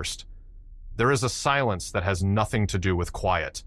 First, there is a silence that has nothing to do with quiet.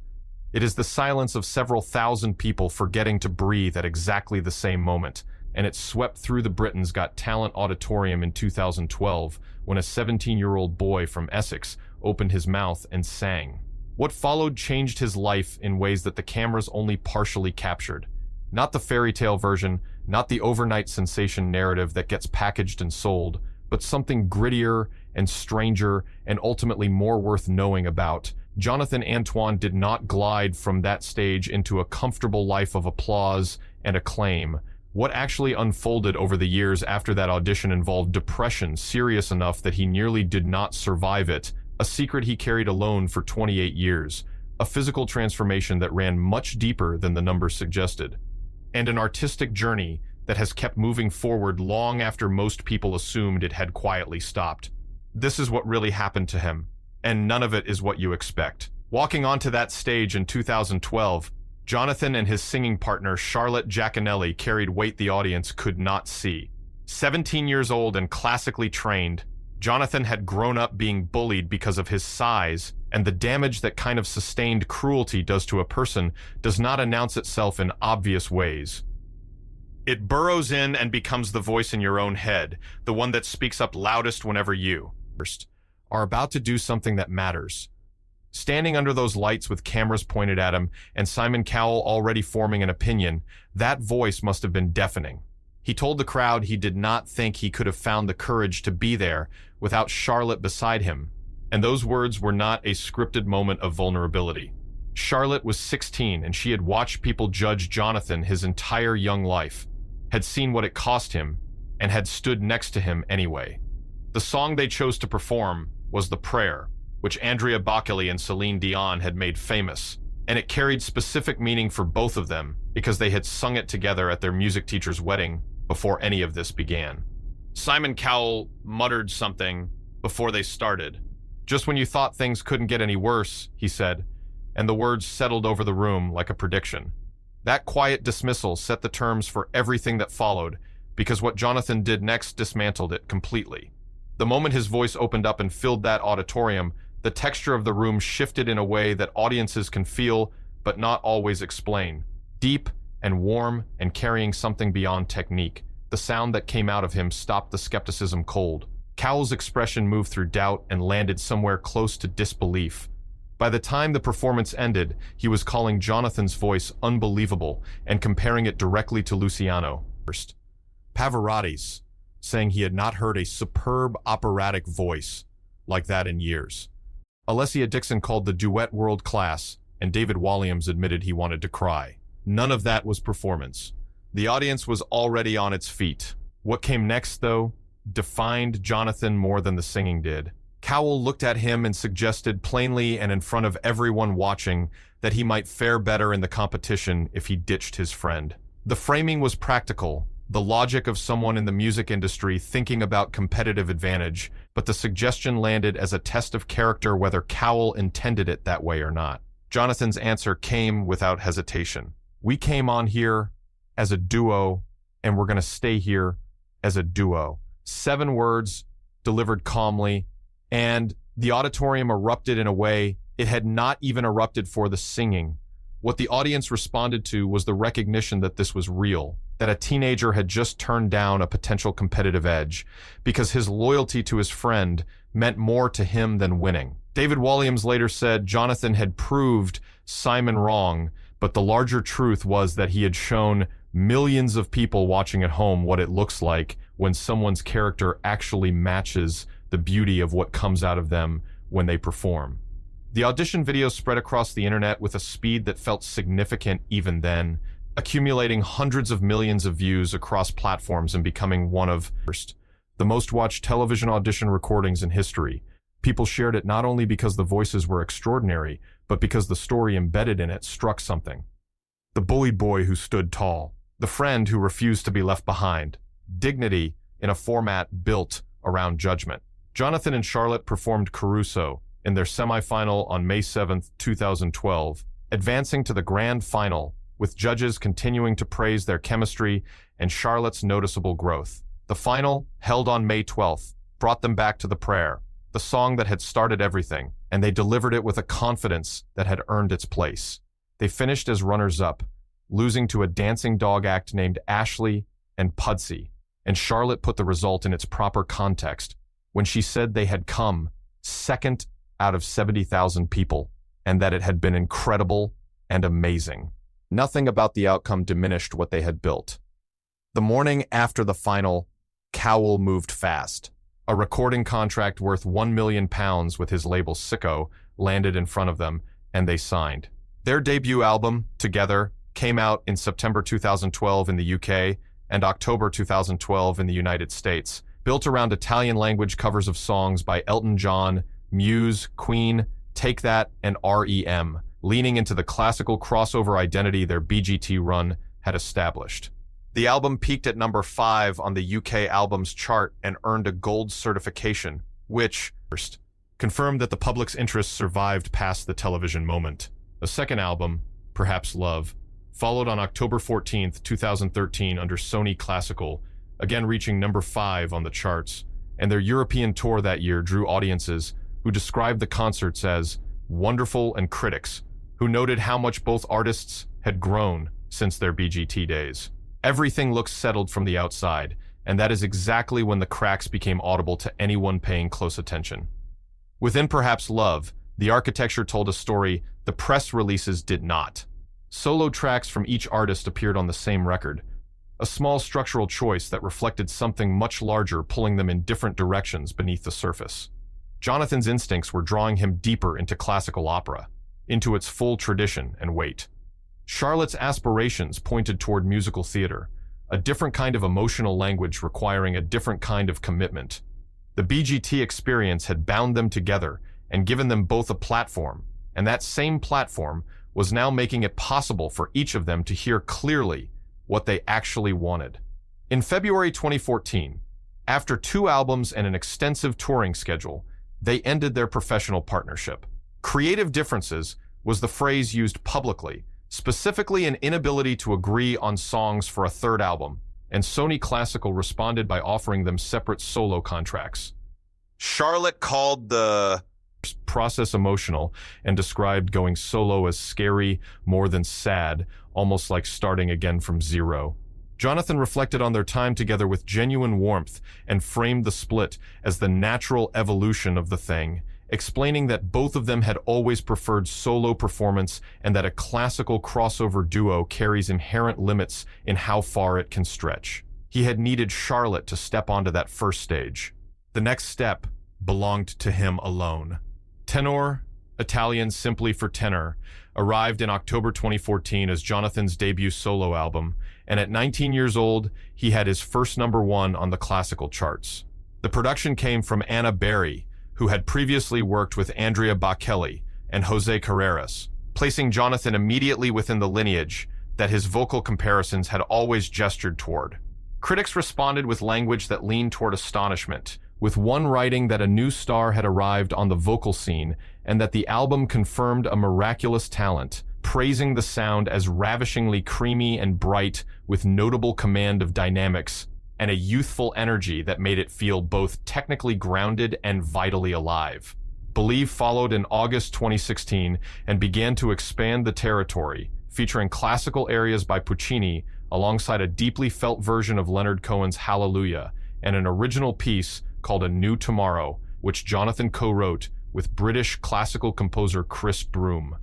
It is the silence of several thousand people forgetting to breathe at exactly the same moment, and it swept through the Britain's Got Talent auditorium in 2012 when a 17-year-old boy from Essex opened his mouth and sang. What followed changed his life in ways that the cameras only partially captured. Not the fairy tale version, not the overnight sensation narrative that gets packaged and sold, but something grittier and stranger and ultimately more worth knowing about. Jonathan Antoine did not glide from that stage into a comfortable life of applause and acclaim. What actually unfolded over the years after that audition involved depression serious enough that he nearly did not survive it, a secret he carried alone for 28 years, a physical transformation that ran much deeper than the numbers suggested, and an artistic journey that has kept moving forward long after most people assumed it had quietly stopped. This is what really happened to him, and none of it is what you expect. Walking onto that stage in 2012, Jonathan and his singing partner Charlotte Jaconelli carried weight the audience could not see. 17 years old and classically trained, Jonathan had grown up being bullied because of his size, and the damage that kind of sustained cruelty does to a person does not announce itself in obvious ways. It burrows in and becomes the voice in your own head, the one that speaks up loudest whenever you are about to do something that matters. Standing under those lights with cameras pointed at him and Simon Cowell already forming an opinion, that voice must have been deafening. He told the crowd he did not think he could have found the courage to be there without Charlotte beside him, and those words were not a scripted moment of vulnerability. Charlotte was 16 and she had watched people judge Jonathan his entire young life, had seen what it cost him, and had stood next to him anyway. The song they chose to perform was The Prayer, which Andrea Bocelli and Celine Dion had made famous, and it carried specific meaning for both of them because they had sung it together at their music teacher's wedding before any of this began. Simon Cowell muttered something before they started. "Just when you thought things couldn't get any worse," he said, and the words settled over the room like a prediction. That quiet dismissal set the terms for everything that followed, because what Jonathan did next dismantled it completely. The moment his voice opened up and filled that auditorium, the texture of the room shifted in a way that audiences can feel but not always explain. Deep and warm and carrying something beyond technique, the sound that came out of him stopped the skepticism cold. Cowell's expression moved through doubt and landed somewhere close to disbelief. By the time the performance ended, he was calling Jonathan's voice unbelievable and comparing it directly to Luciano Pavarotti's, saying he had not heard a superb operatic voice like that in years. Alessia Dixon called the duet world-class, and David Walliams admitted he wanted to cry. None of that was performance. The audience was already on its feet. What came next, though, defined Jonathan more than the singing did. Cowell looked at him and suggested plainly and in front of everyone watching that he might fare better in the competition if he ditched his friend. The framing was practical, the logic of someone in the music industry thinking about competitive advantage, but the suggestion landed as a test of character whether Cowell intended it that way or not. Jonathan's answer came without hesitation. "We came on here as a duo, and we're going to stay here as a duo." 7 words delivered calmly, and the auditorium erupted in a way it had not even erupted for the singing. What the audience responded to was the recognition that this was real, that a teenager had just turned down a potential competitive edge, because his loyalty to his friend meant more to him than winning. David Walliams later said Jonathan had proved Simon wrong, but the larger truth was that he had shown millions of people watching at home what it looks like when someone's character actually matches the beauty of what comes out of them when they perform. The audition video spread across the internet with a speed that felt significant even then, accumulating hundreds of millions of views across platforms and becoming one of the most watched television audition recordings in history. People shared it not only because the voices were extraordinary, but because the story embedded in it struck something. The bullied boy who stood tall, the friend who refused to be left behind, dignity in a format built around judgment. Jonathan and Charlotte performed Caruso in their semifinal on May 7, 2012, advancing to the grand final, with judges continuing to praise their chemistry and Charlotte's noticeable growth. The final, held on May 12th, brought them back to The Prayer, the song that had started everything, and they delivered it with a confidence that had earned its place. They finished as runners-up, losing to a dancing dog act named Ashley and Pudsey, and Charlotte put the result in its proper context when she said they had come second out of 70,000 people, and that it had been incredible and amazing. Nothing about the outcome diminished what they had built. The morning after the final, Cowell moved fast. A recording contract worth £1 million with his label Sicko landed in front of them, and they signed. Their debut album, Together, came out in September 2012 in the UK and October 2012 in the United States, built around Italian-language covers of songs by Elton John, Muse, Queen, Take That, and R.E.M., leaning into the classical crossover identity their BGT run had established. The album peaked at number 5 on the UK albums chart and earned a gold certification, which, first, confirmed that the public's interest survived past the television moment. A second album, Perhaps Love, followed on October 14, 2013 under Sony Classical, again reaching number 5 on the charts, and their European tour that year drew audiences who described the concerts as wonderful and critics who noted how much both artists had grown since their BGT days. Everything looked settled from the outside, and that is exactly when the cracks became audible to anyone paying close attention. Within Perhaps Love, the architecture told a story the press releases did not. Solo tracks from each artist appeared on the same record, a small structural choice that reflected something much larger pulling them in different directions beneath the surface. Jonathan's instincts were drawing him deeper into classical opera, into its full tradition and weight. Charlotte's aspirations pointed toward musical theater, a different kind of emotional language requiring a different kind of commitment. The BGT experience had bound them together and given them both a platform, and that same platform was now making it possible for each of them to hear clearly what they actually wanted. In February 2014, after 2 albums and an extensive touring schedule, they ended their professional partnership. Creative differences was the phrase used publicly, specifically an inability to agree on songs for a third album, and Sony Classical responded by offering them separate solo contracts. Charlotte called the process emotional and described going solo as scary more than sad, almost like starting again from zero. Jonathan reflected on their time together with genuine warmth and framed the split as the natural evolution of the thing, explaining that both of them had always preferred solo performance and that a classical crossover duo carries inherent limits in how far it can stretch. He had needed Charlotte to step onto that first stage. The next step belonged to him alone. Tenor, Italian simply for tenor, arrived in October 2014 as Jonathan's debut solo album, and at 19 years old, he had his first #1 on the classical charts. The production came from Anna Berry, who had previously worked with Andrea Bocelli and Jose Carreras, placing Jonathan immediately within the lineage that his vocal comparisons had always gestured toward. Critics responded with language that leaned toward astonishment, with one writing that a new star had arrived on the vocal scene and that the album confirmed a miraculous talent, praising the sound as ravishingly creamy and bright with notable command of dynamics and a youthful energy that made it feel both technically grounded and vitally alive. Believe followed in August 2016 and began to expand the territory, featuring classical areas by Puccini alongside a deeply felt version of Leonard Cohen's Hallelujah and an original piece called A New Tomorrow, which Jonathan co-wrote with British classical composer Chris Broom.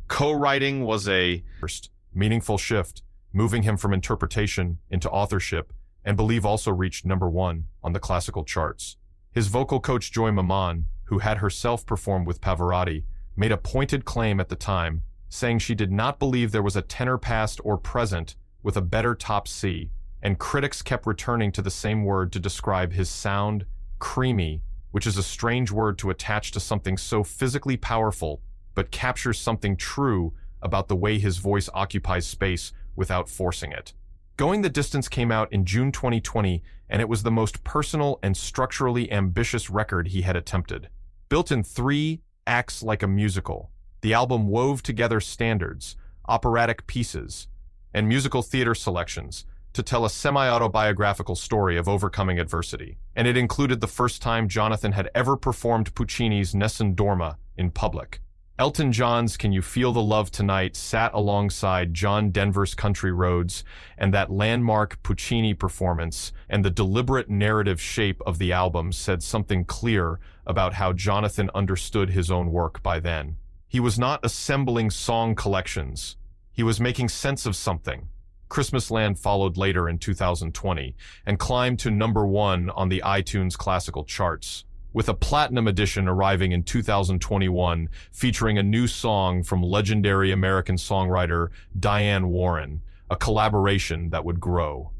Co-writing was a first meaningful shift, moving him from interpretation into authorship, and Believe also reached #1 on the classical charts. His vocal coach Joy Maman, who had herself performed with Pavarotti, made a pointed claim at the time, saying she did not believe there was a tenor past or present with a better top C, and critics kept returning to the same word to describe his sound, creamy, which is a strange word to attach to something so physically powerful, but captures something true about the way his voice occupies space without forcing it. Going the Distance came out in June 2020, and it was the most personal and structurally ambitious record he had attempted. Built in 3 acts like a musical, the album wove together standards, operatic pieces, and musical theater selections to tell a semi-autobiographical story of overcoming adversity, and it included the first time Jonathan had ever performed Puccini's Nessun Dorma in public. Elton John's Can You Feel the Love Tonight sat alongside John Denver's Country Roads, and that landmark Puccini performance and the deliberate narrative shape of the album said something clear about how Jonathan understood his own work by then. He was not assembling song collections. He was making sense of something. Christmasland followed later in 2020 and climbed to #1 on the iTunes classical charts, with a platinum edition arriving in 2021 featuring a new song from legendary American songwriter Diane Warren, a collaboration that would grow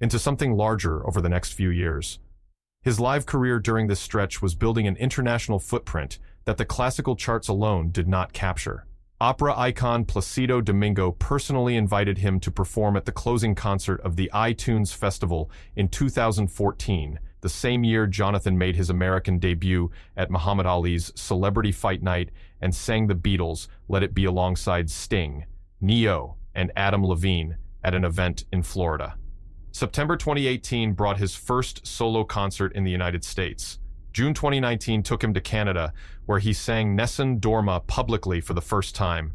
into something larger over the next few years. His live career during this stretch was building an international footprint that the classical charts alone did not capture. Opera icon Placido Domingo personally invited him to perform at the closing concert of the iTunes Festival in 2014, the same year Jonathan made his American debut at Muhammad Ali's Celebrity Fight Night and sang the Beatles' Let It Be alongside Sting, Neo, and Adam Levine at an event in Florida. September 2018 brought his first solo concert in the United States. June 2019 took him to Canada, where he sang Nessun Dorma publicly for the first time.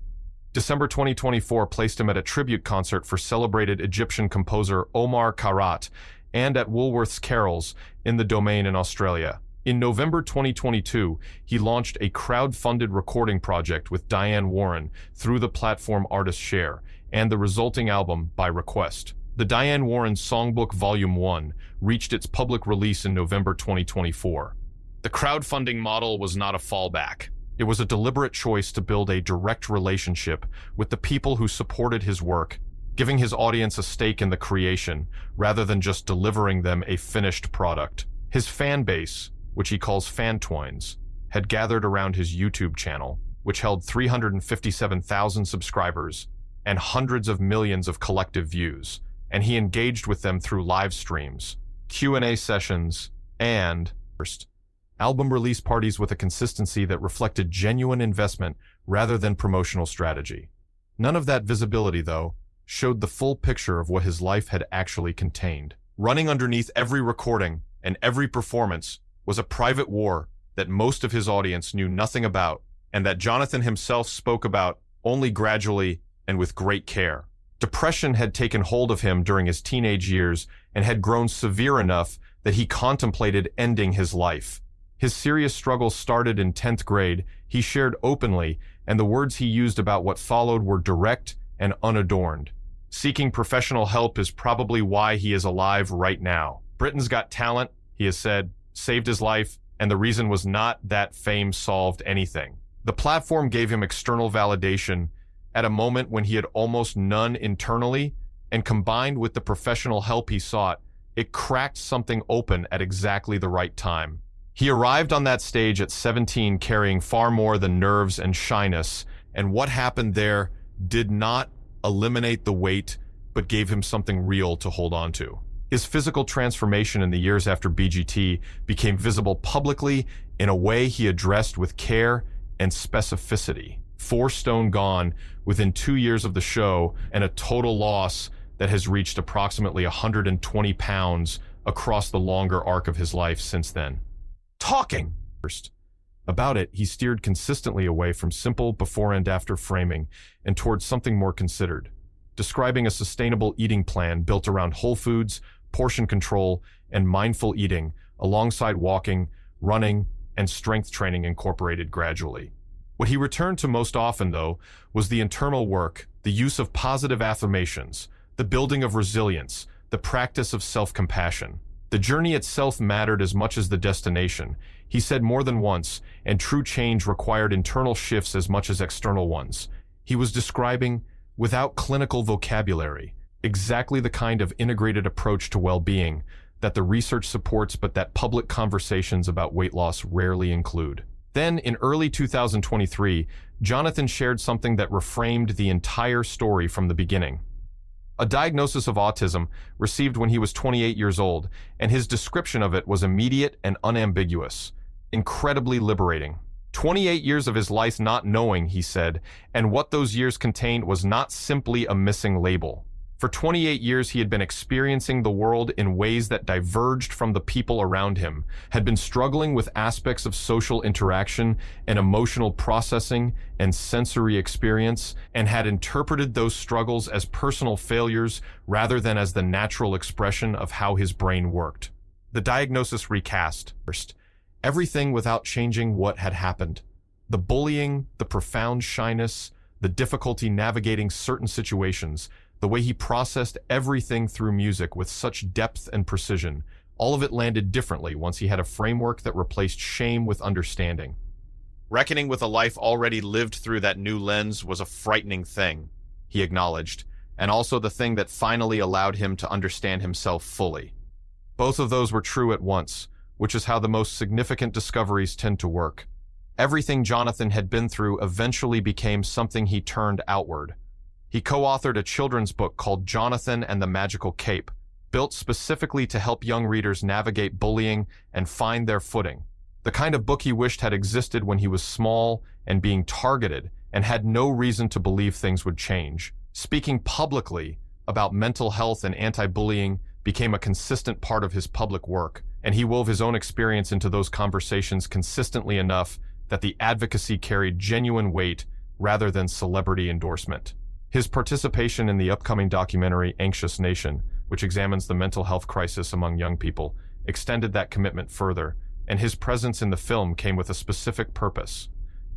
December 2024 placed him at a tribute concert for celebrated Egyptian composer Omar Khayyam and at Woolworth's Carols in the Domain in Australia. In November 2022, he launched a crowd-funded recording project with Diane Warren through the platform Artist Share and the resulting album By Request. The Diane Warren Songbook Volume 1 reached its public release in November 2024. The crowdfunding model was not a fallback. It was a deliberate choice to build a direct relationship with the people who supported his work, giving his audience a stake in the creation rather than just delivering them a finished product. His fan base, which he calls Fantoins, had gathered around his YouTube channel, which held 357,000 subscribers and hundreds of millions of collective views, and he engaged with them through live streams, Q&A sessions, and album release parties with a consistency that reflected genuine investment rather than promotional strategy. None of that visibility, though, showed the full picture of what his life had actually contained. Running underneath every recording and every performance was a private war that most of his audience knew nothing about, and that Jonathan himself spoke about only gradually and with great care. Depression had taken hold of him during his teenage years and had grown severe enough that he contemplated ending his life. His serious struggles started in 10th grade, he shared openly, and the words he used about what followed were direct and unadorned. Seeking professional help is probably why he is alive right now. Britain's Got Talent, he has said, saved his life, and the reason was not that fame solved anything. The platform gave him external validation at a moment when he had almost none internally, and combined with the professional help he sought, it cracked something open at exactly the right time. He arrived on that stage at 17 carrying far more than nerves and shyness, and what happened there did not eliminate the weight, but gave him something real to hold on to. His physical transformation in the years after BGT became visible publicly in a way he addressed with care and specificity. 4 stone gone within 2 years of the show, and a total loss that has reached approximately 120 pounds across the longer arc of his life since then. Talking first. About it, he steered consistently away from simple before and after framing and towards something more considered, describing a sustainable eating plan built around whole foods, portion control, and mindful eating, alongside walking, running, and strength training incorporated gradually. What he returned to most often, though, was the internal work, the use of positive affirmations, the building of resilience, the practice of self-compassion. The journey itself mattered as much as the destination, he said more than once, and true change required internal shifts as much as external ones. He was describing, without clinical vocabulary, exactly the kind of integrated approach to well-being that the research supports but that public conversations about weight loss rarely include. Then, in early 2023, Jonathan shared something that reframed the entire story from the beginning. A diagnosis of autism received when he was 28 years old, and his description of it was immediate and unambiguous, incredibly liberating. 28 years of his life not knowing, he said, and what those years contained was not simply a missing label. For 28 years, he had been experiencing the world in ways that diverged from the people around him, had been struggling with aspects of social interaction and emotional processing and sensory experience, and had interpreted those struggles as personal failures rather than as the natural expression of how his brain worked. The diagnosis recast. First, everything without changing what had happened. The bullying, the profound shyness, the difficulty navigating certain situations, the way he processed everything through music with such depth and precision, all of it landed differently once he had a framework that replaced shame with understanding. Reckoning with a life already lived through that new lens was a frightening thing, he acknowledged, and also the thing that finally allowed him to understand himself fully. Both of those were true at once, which is how the most significant discoveries tend to work. Everything Jonathan had been through eventually became something he turned outward. He co-authored a children's book called Jonathan and the Magical Cape, built specifically to help young readers navigate bullying and find their footing. The kind of book he wished had existed when he was small and being targeted and had no reason to believe things would change. Speaking publicly about mental health and anti-bullying became a consistent part of his public work, and he wove his own experience into those conversations consistently enough that the advocacy carried genuine weight rather than celebrity endorsement. His participation in the upcoming documentary Anxious Nation, which examines the mental health crisis among young people, extended that commitment further, and his presence in the film came with a specific purpose: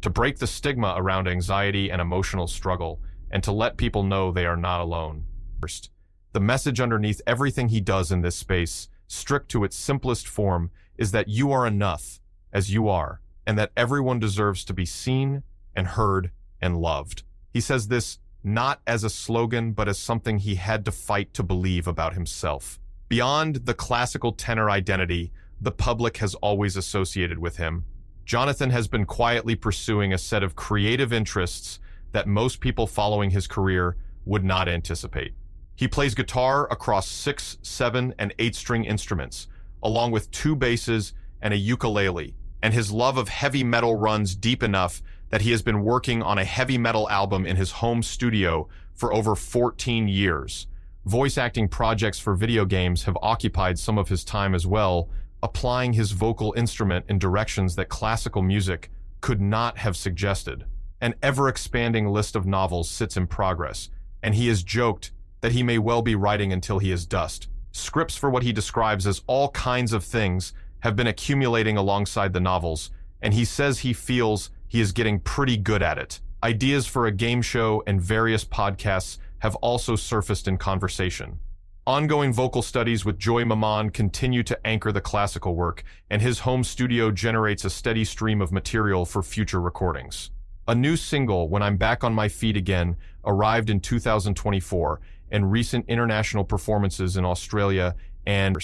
to break the stigma around anxiety and emotional struggle, and to let people know they are not alone. First, the message underneath everything he does in this space, strict to its simplest form, is that you are enough as you are, and that everyone deserves to be seen and heard and loved. He says this not as a slogan, but as something he had to fight to believe about himself. Beyond the classical tenor identity the public has always associated with him, Jonathan has been quietly pursuing a set of creative interests that most people following his career would not anticipate. He plays guitar across 6, 7, and 8-string instruments, along with 2 basses and a ukulele, and his love of heavy metal runs deep enough that he has been working on a heavy metal album in his home studio for over 14 years. Voice acting projects for video games have occupied some of his time as well, applying his vocal instrument in directions that classical music could not have suggested. An ever-expanding list of novels sits in progress, and he has joked that he may well be writing until he is dust. Scripts for what he describes as all kinds of things have been accumulating alongside the novels, and he says he feels he is getting pretty good at it. Ideas for a game show and various podcasts have also surfaced in conversation. Ongoing vocal studies with Joy Maman continue to anchor the classical work, and his home studio generates a steady stream of material for future recordings. A new single, When I'm Back on My Feet Again, arrived in 2024, and recent international performances in Australia and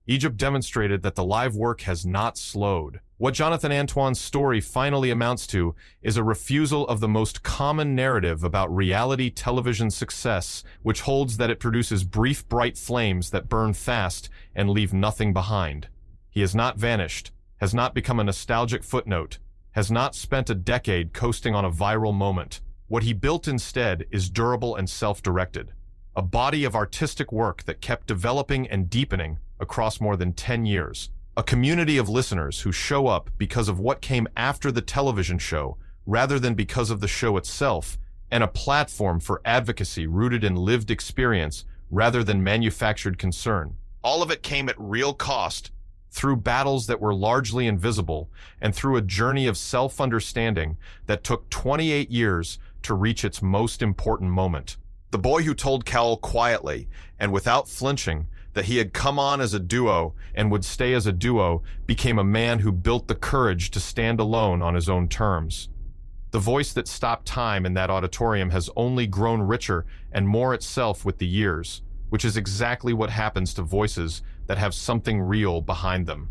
Egypt demonstrated that the live work has not slowed. What Jonathan Antoine's story finally amounts to is a refusal of the most common narrative about reality television success, which holds that it produces brief, bright flames that burn fast and leave nothing behind. He has not vanished, has not become a nostalgic footnote, has not spent a decade coasting on a viral moment. What he built instead is durable and self-directed, a body of artistic work that kept developing and deepening across more than 10 years. A community of listeners who show up because of what came after the television show rather than because of the show itself, and a platform for advocacy rooted in lived experience rather than manufactured concern. All of it came at real cost, through battles that were largely invisible, and through a journey of self-understanding that took 28 years to reach its most important moment. The boy who told Cowell quietly and without flinching that he had come on as a duo and would stay as a duo became a man who built the courage to stand alone on his own terms. The voice that stopped time in that auditorium has only grown richer and more itself with the years, which is exactly what happens to voices that have something real behind them.